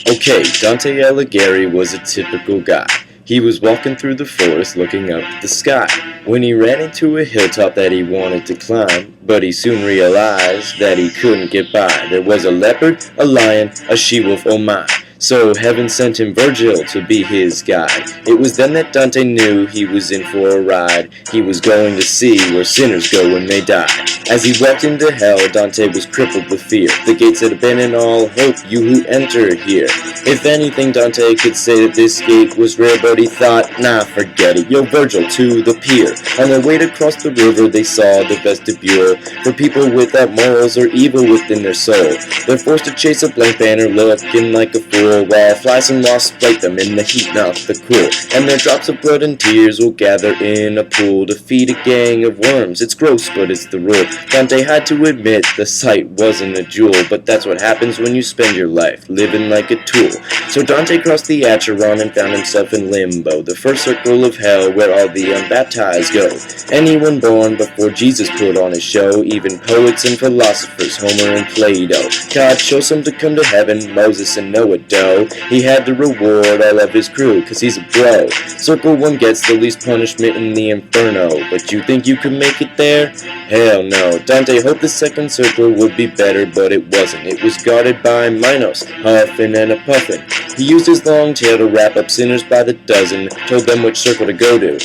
Okay, Dante Alighieri was a typical guy. He was walking through the forest looking up at the sky when he ran into a hilltop that he wanted to climb, but he soon realized that he couldn't get by. There was a leopard, a lion, a she-wolf, oh my. So heaven sent him Virgil to be his guide. It was then that Dante knew he was in for a ride. He was going to see where sinners go when they die. As he walked into hell, Dante was crippled with fear. The gates had abandoned all hope, you who entered here. If anything, Dante could say that this gate was rare, but he thought, nah, forget it. Yo, Virgil, to the pier. On their way to cross the river, they saw the vestibule for people without morals or evil within their soul. They're forced to chase a blank banner looking like a fool, while flies and wasps bite them in the heat, not the cool. And their drops of blood and tears will gather in a pool to feed a gang of worms. It's gross, but it's the rule. Dante had to admit the sight wasn't a jewel, but that's what happens when you spend your life living like a tool. So Dante crossed the Acheron and found himself in limbo, the first circle of hell where all the unbaptized go. Anyone born before Jesus put on his show, even poets and philosophers, Homer and Plato. God chose him to come to heaven, Moses and Noah doe. He had to reward all of his crew, cause he's a bro. Circle 1 gets the least punishment in the Inferno, but you think you can make it there? Hell no. Dante hoped the second circle would be better, but it wasn't. It was guarded by Minos, huffing and a puffin'. He used his long tail to wrap up sinners by the dozen, told them which circle to go to.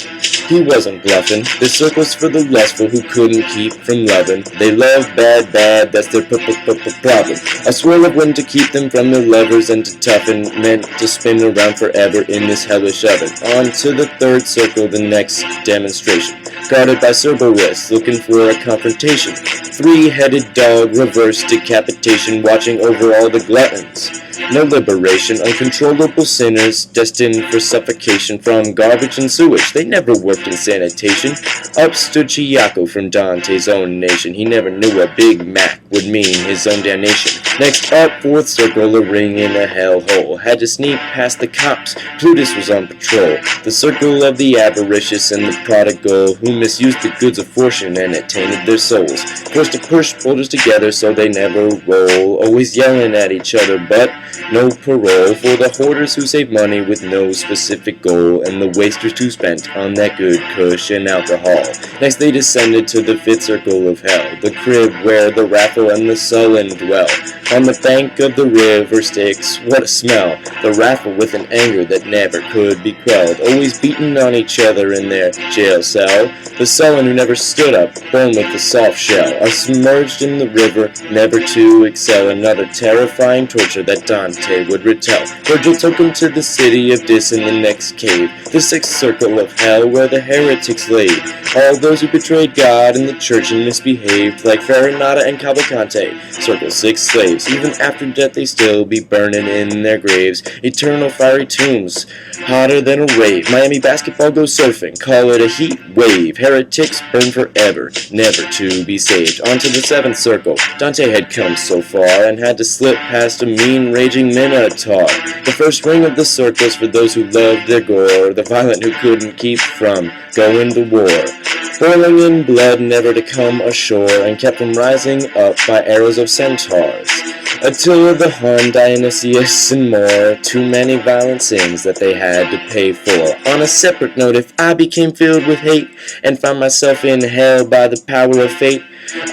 He wasn't bluffing. This circle's for the lustful who couldn't keep from loving. They love bad, that's their problem. A swirl of wind to keep them from their lovers and to toughen, meant to spin around forever in this hellish oven. On to the third circle, the next demonstration. Guarded by Cerberus, looking for a confrontation. Three-headed dog, reverse decapitation, watching over all the gluttons. No liberation, uncontrollable sinners, destined for suffocation from garbage and sewage. They never worked in sanitation. Up stood Chiaco from Dante's own nation. He never knew a Big Mac would mean his own damnation. Next up, fourth circle, a ring in a hellhole. Had to sneak past the cops. Plutus was on patrol. The circle of the avaricious and the prodigal, who misused the goods of fortune and it tainted their souls. Forced to push boulders together so they never roll. Always yelling at each other, but no parole for the hoarders who save money with no specific goal, and the wasters who spent on that good kush and alcohol. Next they descended to the fifth circle of hell, the crib where the raffle and the sullen dwell. On the bank of the river Styx, what a smell! The raffle with an anger that never could be quelled, always beating on each other in their jail cell. The sullen who never stood up, born with the soft shell, are submerged in the river, never to excel. Another terrifying torture that Dante would retell. Virgil took him to the city of Dis in the next cave, the sixth circle of hell where the heretics laid. All those who betrayed God and the church and misbehaved, like Farinata and Cavalcante. Circle 6 slaves, even after death they still be burning in their graves. Eternal fiery tombs, hotter than a rave. Miami basketball goes surfing, call it a heat wave. Heretics burn forever, never to be saved. On to the seventh circle. Dante had come so far and had to slip past a mean raging minotaur. The first ring of the circles for those who loved their gore, the violent who couldn't keep from going to war. Boiling in blood never to come ashore, and kept from rising up by arrows of centaurs. Attila the Hun, Dionysius, and more, too many violent sins that they had to pay for. On a separate note, if I became filled with hate, and found myself in hell by the power of fate,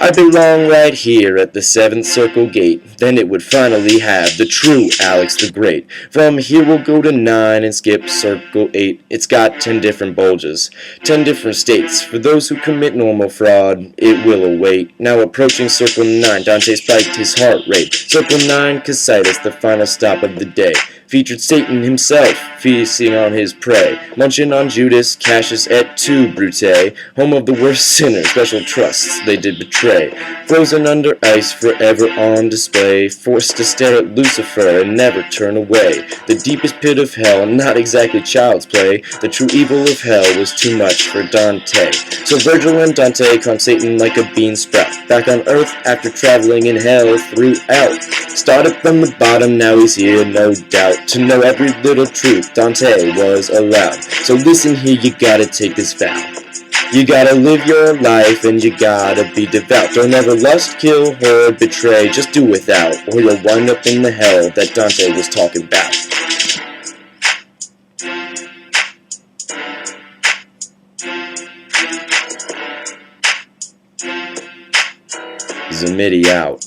I belong right here at the seventh circle gate. Then it would finally have the true Alex the Great. From here we'll go to 9 and skip circle 8. It's got 10 different bulges, 10 different states. For those who commit normal fraud, it will await. Now approaching circle 9, Dante spiked his heart rate. Circle 9, Casitas, the final stop of the day. Featured Satan himself, feasting on his prey, munching on Judas, Cassius et tu, Brute, home of the worst sinners, special trusts they did betray. Frozen under ice, forever on display, forced to stare at Lucifer and never turn away. The deepest pit of hell, not exactly child's play. The true evil of hell was too much for Dante. So Virgil and Dante caught Satan like a bean sprout, back on earth after traveling in hell throughout. Started from the bottom, now he's here, no doubt. to know every little truth Dante was allowed. So listen here, you gotta take this vow. You gotta live your life and you gotta be devout. Don't ever lust, kill, or betray, just do without, or you'll wind up in the hell that Dante was talking about. Zammitti out.